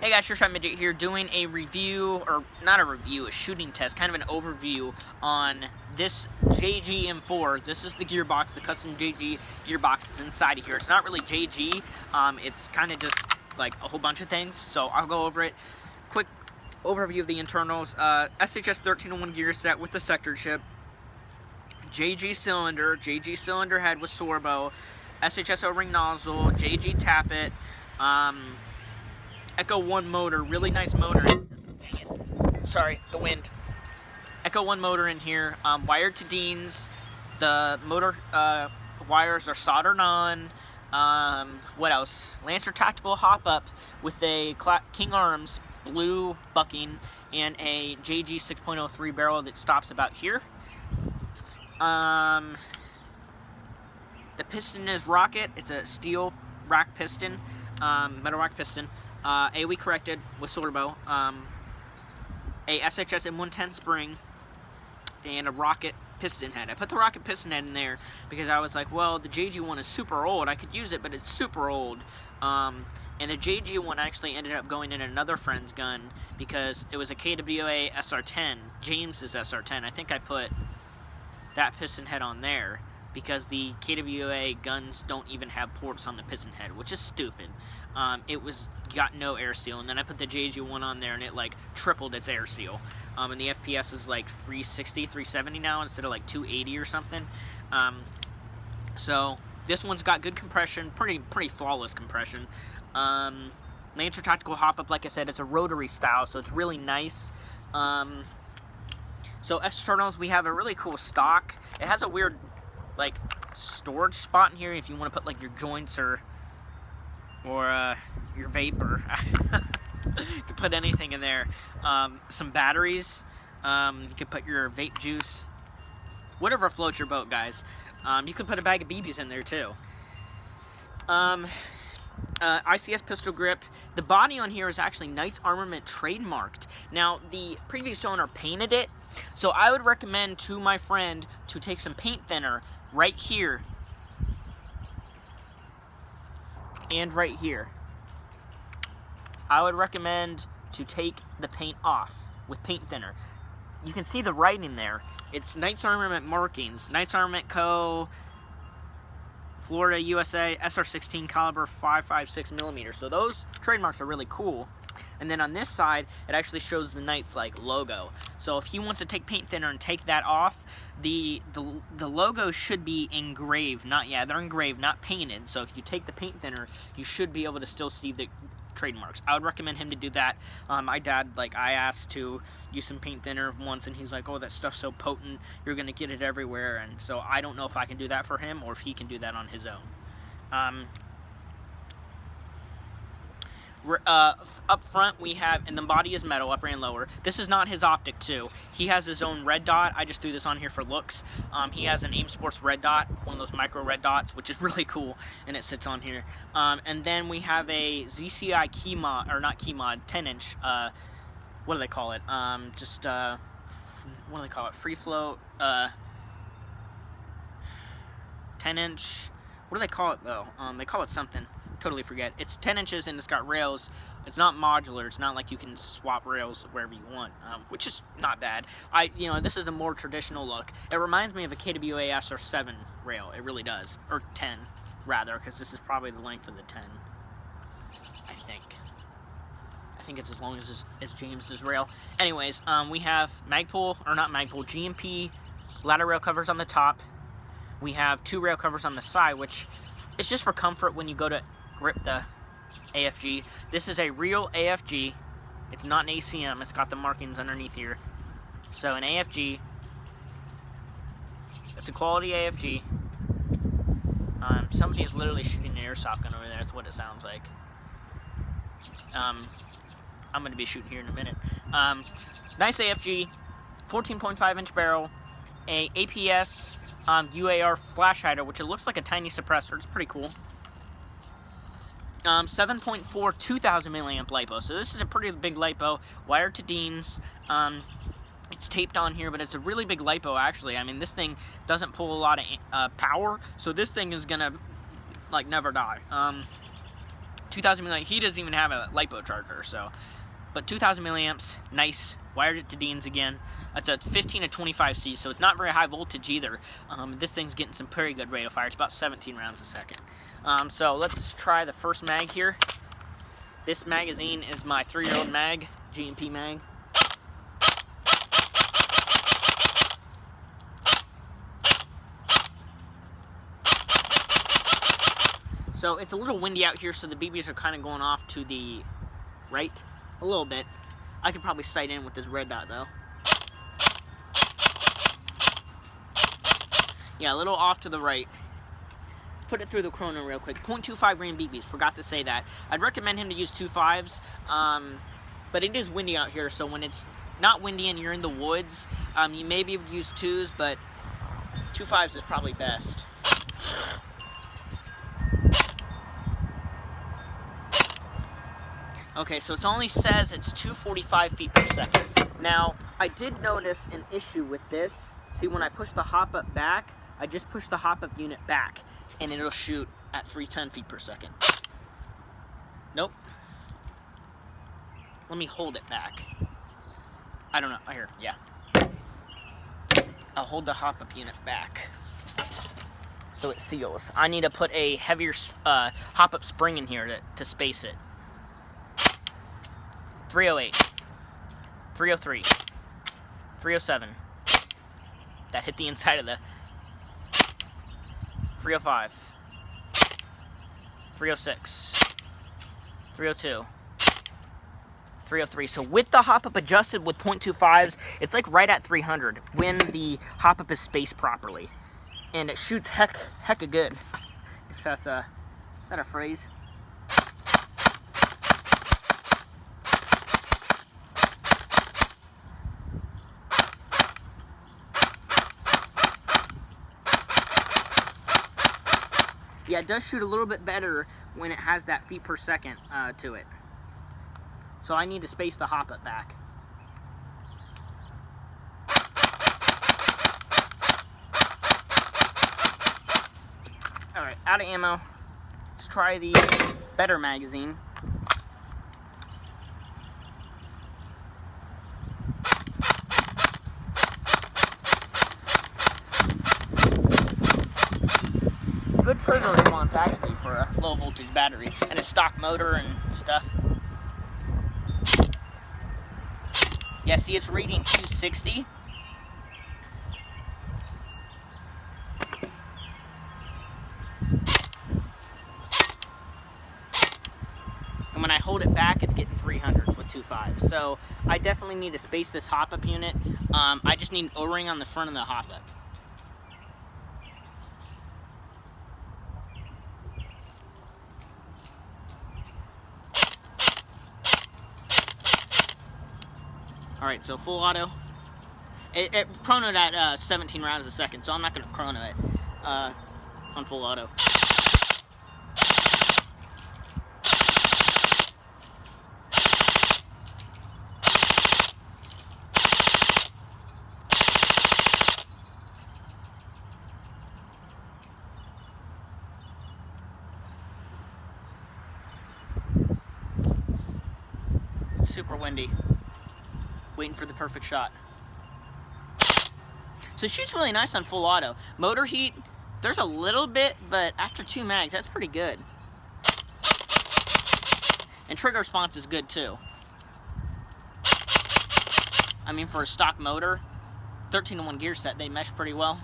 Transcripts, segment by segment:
Hey guys, Sure Shot Midget here doing a review, or not a review, a shooting test, kind of an overview on this JG M4. This is the gearbox, the custom JG gearbox is inside of here. It's not really JG, it's kind of just like a whole bunch of things, so I'll go over it. Quick overview of the internals. SHS 1301 gear set with the sector chip. JG cylinder head with sorbo, SHS O-ring nozzle, JG tappet, Echo 1 motor, really nice motor. Sorry, the wind. Echo 1 motor in here, wired to Dean's. The motor wires are soldered on. What else? Lancer Tactical hop-up with a King Arms blue bucking and a JG 6.03 barrel that stops about here. The piston is Rocket. It's a steel rack piston, metal rack piston. AOE corrected with sorbo, a SHS M110 spring, and a Rocket piston head. I put the Rocket piston head in there because I was like, well, the JG one is super old. I could use it, but it's super old. And the JG one actually ended up going in another friend's gun because it was a KWA SR10, James's SR10. I think I put that piston head on there because the KWA guns don't even have ports on the piston head, which is stupid. It got no air seal, and then I put the JG one on there and it like tripled its air seal. And the FPS is like 360, 370 now instead of like 280 or something. So this one's got good compression, pretty flawless compression. Lancer Tactical hop-up, like I said, it's a rotary style, so it's really nice. So externals, we have a really cool stock. It has a weird like storage spot in here if you want to put like your joints or your vapor. You can put anything in there. Some batteries. You can put your vape juice, whatever floats your boat, guys. You can put a bag of BBs in there too. ICS pistol grip. The body on here is actually Knights Armament trademarked. Now, the previous owner painted it, so I would recommend to my friend to take some paint thinner right here and right here. I would recommend to take the paint off with paint thinner. You can see the writing there. It's Knights Armament markings. Knights Armament Co., Florida, USA, SR16 caliber 5.56 millimeters. So those trademarks are really cool. And then on this side, it actually shows the Knights like logo. So if he wants to take paint thinner and take that off, the logo should be engraved. They're engraved, not painted. So if you take the paint thinner, you should be able to still see the trademarks. I would recommend him to do that. My dad, I asked to use some paint thinner once, and he's like, oh, that stuff's so potent, you're gonna get it everywhere. And so I don't know if I can do that for him or if he can do that on his own. Up front we have, and the body is metal, upper and lower. This is not his optic too. He has his own red dot. I just threw this on here for looks. He has an Aim Sports red dot, one of those micro red dots, which is really cool, and it sits on here. And then we have a ZCI key mod, or not key mod, 10-inch, what do they call it? What do they call it? Free float, 10-inch, what do they call it though? They call it something. Totally forget. It's 10 inches and it's got rails. It's not modular. It's not like you can swap rails wherever you want, which is not bad. This is a more traditional look. It reminds me of a KWA SR7 rail. It really does. Or 10, rather, because this is probably the length of the 10. I think it's as long as James's rail. Anyways, we have GMP ladder rail covers on the top. We have 2 rail covers on the side, which is just for comfort when you go to grip the AFG. This is a real AFG. It's not an ACM. It's got the markings underneath here. So an AFG. It's a quality AFG. Somebody is literally shooting an airsoft gun over there. That's what it sounds like. I'm going to be shooting here in a minute. Nice AFG. 14.5-inch barrel. A APS UAR flash hider, which it looks like a tiny suppressor. It's pretty cool. 7.4 2000 milliamp lipo. So this is a pretty big lipo, wired to Dean's. It's taped on here, but it's a really big lipo actually. I mean, this thing doesn't pull a lot of power, so this thing is gonna like never die. 2,000 milliamps. He doesn't even have a lipo charger, so. But 2,000 milliamps, nice. Wired it to Dean's again. That's a 15 to 25C, so it's not very high voltage either. This thing's getting some pretty good rate of fire. It's about 17 rounds a second. So let's try the first mag here. This magazine is my 3-year-old mag, G&P mag. So it's a little windy out here, so the BBs are kind of going off to the right a little bit. I could probably sight in with this red dot though. Yeah, a little off to the right. Let's put it through the chrono real quick. 0.25 grain BBs, forgot to say that. I'd recommend him to use 2.5s, but it is windy out here, so when it's not windy and you're in the woods, you may be able to use 2s, but 2.5s is probably best. Okay, so it only says it's 245 feet per second. Now, I did notice an issue with this. See, when I push the hop up back, I just push the hop up unit back, and it'll shoot at 310 feet per second. Nope. Let me hold it back. I don't know. Here, yeah. I'll hold the hop up unit back so it seals. I need to put a heavier hop up spring in here to space it. 308, 303, 307. That hit the inside of the 305, 306, 302, 303. So with the hop up adjusted with 0.25s, it's like right at 300 when the hop up is spaced properly, and it shoots hecka good. If that's is that a phrase? Yeah, it does shoot a little bit better when it has that feet per second to it. So I need to space the hop up back. Alright, out of ammo. Let's try the better magazine. Good trigger response actually for a low voltage battery and a stock motor and stuff. Yeah, see, it's reading 260. And when I hold it back, it's getting 300 with 2.5. So I definitely need to space this hop up unit. I just need an O-ring on the front of the hop up. Alright, so full auto. It chronoed at 17 rounds a second, so I'm not going to chrono it on full auto. It's super windy. Waiting for the perfect shot. So it shoots really nice on full auto. Motor heat, there's a little bit, but after 2 mags, that's pretty good. And trigger response is good too. I mean, for a stock motor, 13-to-1 gear set, they mesh pretty well.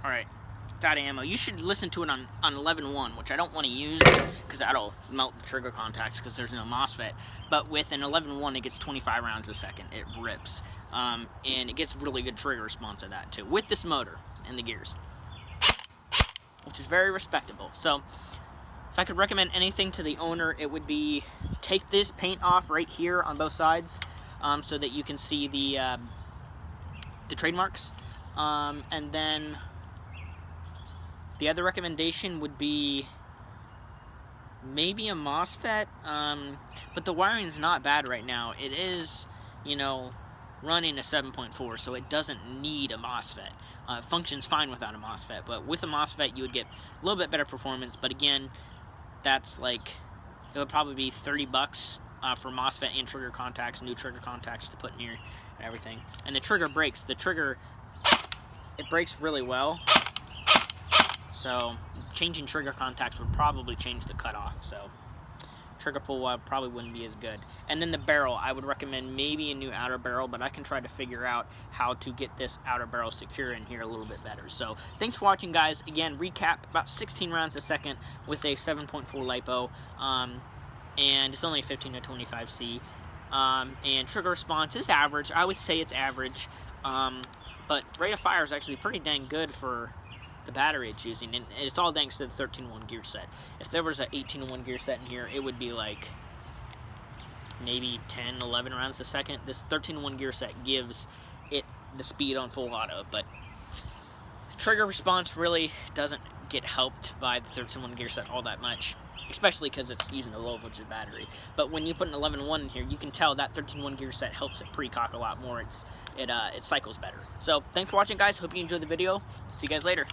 Alright, it's out of ammo. You should listen to it on 11.1, which I don't want to use because that'll melt the trigger contacts because there's no MOSFET. But with an 11.1, it gets 25 rounds a second. It rips. And it gets really good trigger response of that too, with this motor and the gears, which is very respectable. So if I could recommend anything to the owner, it would be take this paint off right here on both sides so that you can see the trademarks. And then the other recommendation would be maybe a MOSFET, but the wiring is not bad right now. It is, you know, running a 7.4, so it doesn't need a MOSFET. It functions fine without a MOSFET, but with a MOSFET you would get a little bit better performance, but again, that's like, it would probably be 30 bucks for MOSFET and trigger contacts, new trigger contacts to put in here and everything. And the trigger breaks. The trigger, it breaks really well, so changing trigger contacts would probably change the cutoff, so trigger pull probably wouldn't be as good. And then the barrel, I would recommend maybe a new outer barrel, but I can try to figure out how to get this outer barrel secure in here a little bit better. So thanks for watching, guys. Again, recap, about 16 rounds a second with a 7.4 lipo, and it's only 15 to 25C. And trigger response is average. I would say it's average, but rate of fire is actually pretty dang good for the battery it's using, and it's all thanks to the 13-1 gear set. If there was an 18-1 gear set in here, it would be like maybe 10, 11 rounds a second. This 13-1 gear set gives it the speed on full auto, but trigger response really doesn't get helped by the 13-1 gear set all that much, especially because it's using a low voltage battery. But when you put an 11-1 in here, you can tell that 13-1 gear set helps it precock a lot more. It cycles better. So thanks for watching, guys. Hope you enjoyed the video. See you guys later.